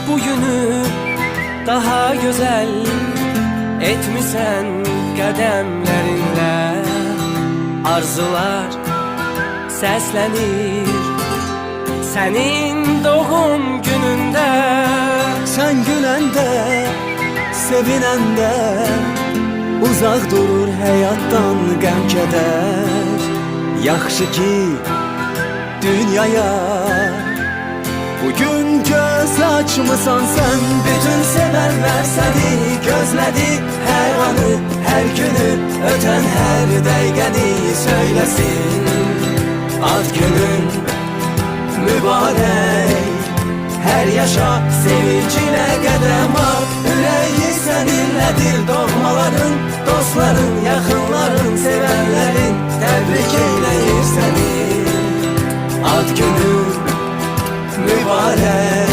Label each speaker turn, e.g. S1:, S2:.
S1: bugünü daha güzel etmişsen qədəmlərinlə. Arzular səslənir sənin doğum günündə.
S2: Sen gülende, sevinende, uzak durur hayattan qəm kədər. Yaxşı ki dünyaya bugün göz açmısan sen.
S1: Bütün sevənlər səni gözlədi hər anı, hər günü, ötən hər dəqiqəni söyləsin. Ad günün mübarək, hər yaşa sevincinə qədəm at. Ürəyi səninlədir, doğmaların, dostların, yaxınların, sevənlərin təbrik eyləyir səni. Ad günün mübarək.